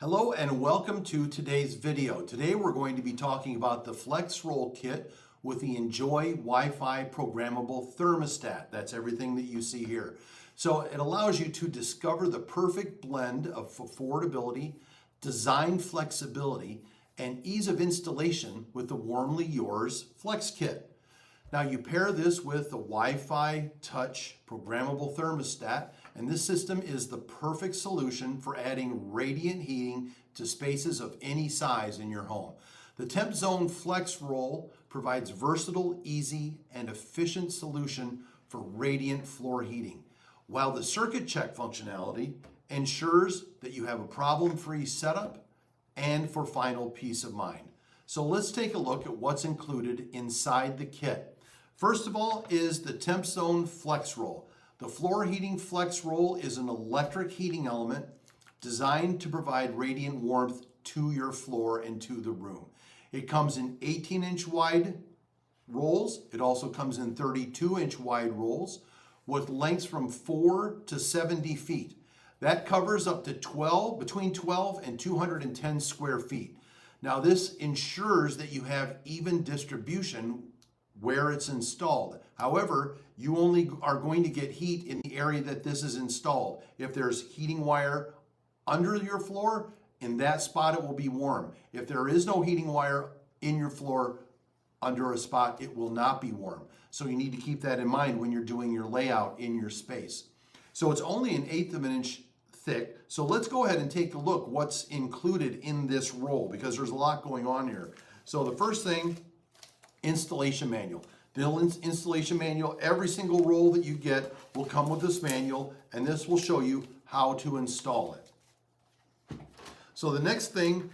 Hello and welcome to today's video. Today we're going to be talking about the Flex Roll Kit with the nJoy Wi-Fi programmable thermostat. That's everything that you see here. So it allows you to discover the perfect blend of affordability, design flexibility, and ease of installation with the WarmlyYours Flex Kit. Now you pair this with the Wi-Fi Touch programmable thermostat, and this system is the perfect solution for adding radiant heating to spaces of any size in your home. The TempZone Flex Roll provides versatile, easy, and efficient solution for radiant floor heating, while the circuit check functionality ensures that you have a problem-free setup and for final peace of mind. So let's take a look at what's included inside the kit. First of all is the TempZone Flex Roll. The floor heating Flex Roll is an electric heating element designed to provide radiant warmth to your floor and to the room. It comes in 18-inch wide rolls. It also comes in 32-inch wide rolls with lengths from 4 to 70 feet. That covers up to between 12 and 210 square feet. Now this ensures that you have even distribution where it's installed. However, you only are going to get heat in the area that this is installed. If there's heating wire under your floor, in that spot it will be warm. If there is no heating wire in your floor under a spot, it will not be warm. So you need to keep that in mind when you're doing your layout in your space. So it's only 1/8 of an inch thick. So let's go ahead and take a look what's included in this roll, because there's a lot going on here. So the first thing, installation manual. The installation manual, every single roll that you get will come with this manual, and this will show you how to install it. So the next thing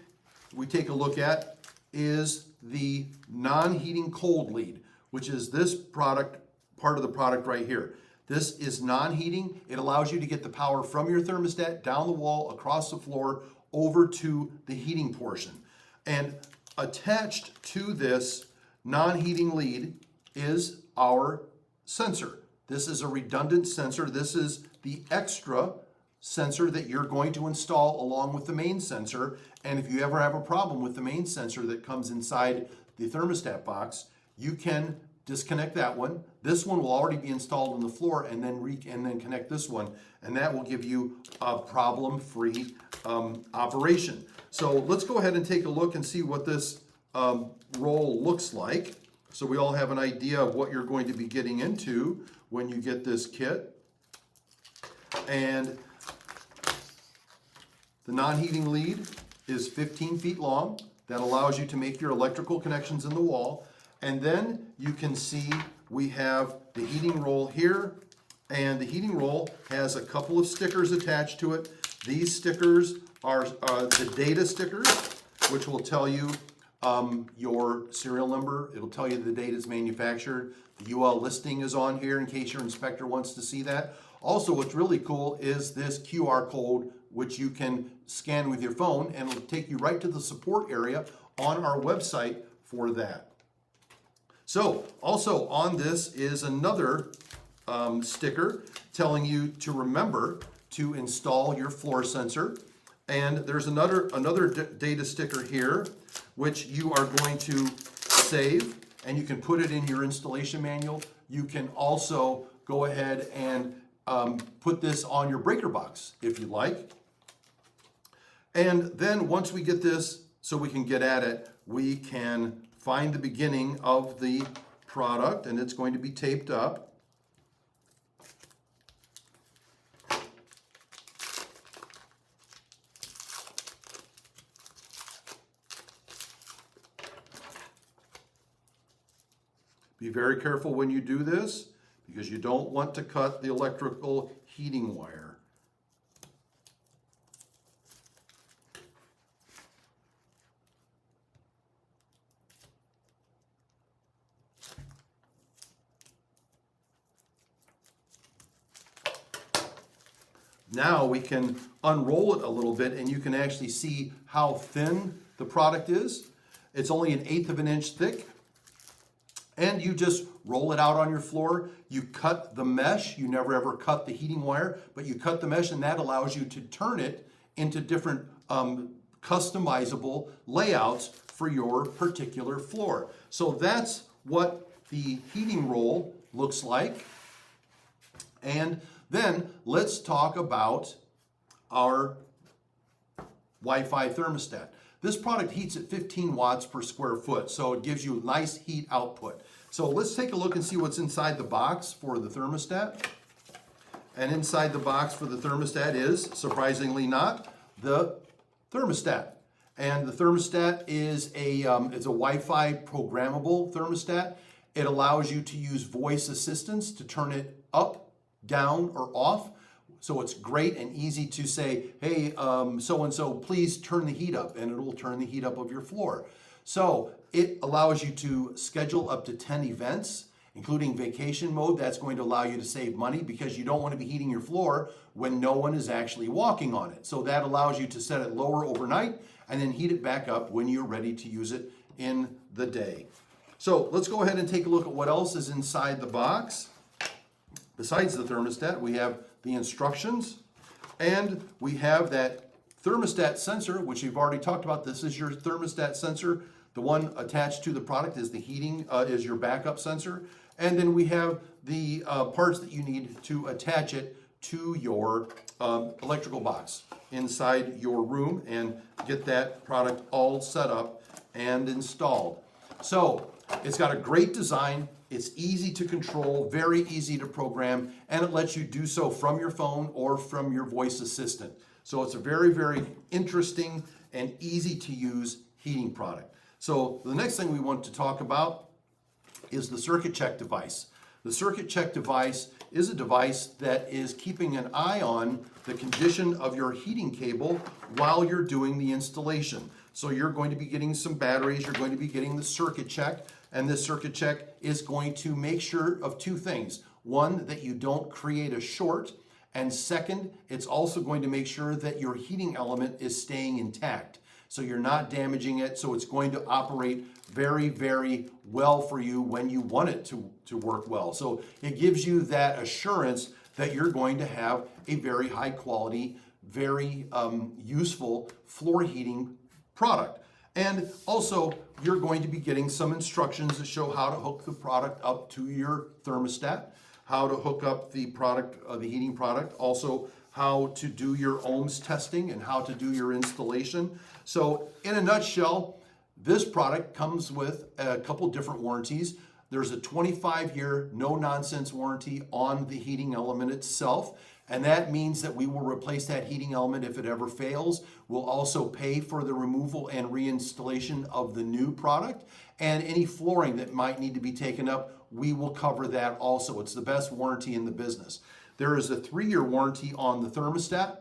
we take a look at is the non-heating cold lead, which is this product, part of the product right here. This is non-heating. It allows you to get the power from your thermostat down the wall, across the floor, over to the heating portion. And attached to this non-heating lead is our sensor. This is a redundant sensor. This is the extra sensor that you're going to install along with the main sensor. And if you ever have a problem with the main sensor that comes inside the thermostat box, you can disconnect that one. This one will already be installed on the floor, and then connect this one, and that will give you a problem-free operation. So let's go ahead and take a look and see what this roll looks like, so we all have an idea of what you're going to be getting into when you get this kit. And the non-heating lead is 15 feet long. That allows you to make your electrical connections in the wall. And then you can see we have the heating roll here, and the heating roll has a couple of stickers attached to it. These stickers are the data stickers, which will tell you your serial number. It'll tell you the date it's manufactured. The UL listing is on here in case your inspector wants to see that. Also, what's really cool is this QR code, which you can scan with your phone, and it'll take you right to the support area on our website for that. So also on this is another sticker telling you to remember to install your floor sensor. And there's another data sticker here, which you are going to save, and you can put it in your installation manual. You can also go ahead and put this on your breaker box if you like. And then once we get this, so we can get at it, we can find the beginning of the product, and it's going to be taped up. Be very careful when you do this, because you don't want to cut the electrical heating wire. Now we can unroll it a little bit, and you can actually see how thin the product is. It's only 1/8 of an inch thick. And you just roll it out on your floor. You cut the mesh. You never ever cut the heating wire, but you cut the mesh, and that allows you to turn it into different customizable layouts for your particular floor. So that's what the heating roll looks like. And then let's talk about our Wi-Fi thermostat. This product heats at 15 watts per square foot, so it gives you nice heat output. So let's take a look and see what's inside the box for the thermostat. And inside the box for the thermostat is, surprisingly not, the thermostat. And the thermostat is it's a Wi-Fi programmable thermostat. It allows you to use voice assistance to turn it up, down, or off. So it's great and easy to say, hey, so-and-so, please turn the heat up, and it will turn the heat up of your floor. So it allows you to schedule up to 10 events, including vacation mode. That's going to allow you to save money because you don't want to be heating your floor when no one is actually walking on it. So that allows you to set it lower overnight and then heat it back up when you're ready to use it in the day. So let's go ahead and take a look at what else is inside the box. Besides the thermostat, we have the instructions, and we have that thermostat sensor, which we've already talked about. This is your thermostat sensor. The one attached to the product is the heating, is your backup sensor. And then we have the parts that you need to attach it to your electrical box inside your room and get that product all set up and installed. So it's got a great design. It's easy to control, very easy to program, and it lets you do so from your phone or from your voice assistant. So it's a very, very interesting and easy to use heating product. So the next thing we want to talk about is the circuit check device. The circuit check device is a device that is keeping an eye on the condition of your heating cable while you're doing the installation. So you're going to be getting some batteries, you're going to be getting the circuit check, and this circuit check is going to make sure of two things. One, that you don't create a short, and second, it's also going to make sure that your heating element is staying intact. So you're not damaging it, so it's going to operate very, very well for you when you want it to work well. So it gives you that assurance that you're going to have a very high quality, very useful floor heating product. And also, you're going to be getting some instructions that show how to hook the product up to your thermostat, how to hook up the product, the heating product, also how to do your ohms testing and how to do your installation. So in a nutshell, this product comes with a couple different warranties. There's a 25-year no-nonsense warranty on the heating element itself, and that means that we will replace that heating element if it ever fails. We'll also pay for the removal and reinstallation of the new product, and any flooring that might need to be taken up, we will cover that also. It's the best warranty in the business. There is a 3-year warranty on the thermostat.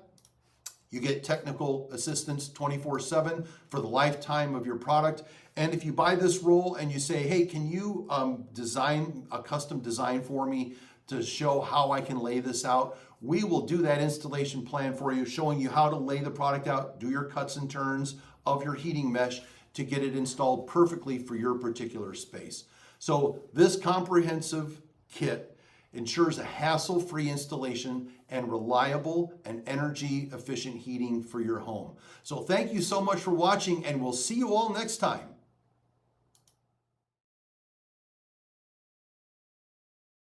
You get technical assistance 24/7 for the lifetime of your product. And if you buy this roll and you say, hey, can you design a custom design for me to show how I can lay this out, we will do that installation plan for you, showing you how to lay the product out, do your cuts and turns of your heating mesh to get it installed perfectly for your particular space. So this comprehensive kit ensures a hassle-free installation and reliable and energy-efficient heating for your home. So thank you so much for watching, and we'll see you all next time.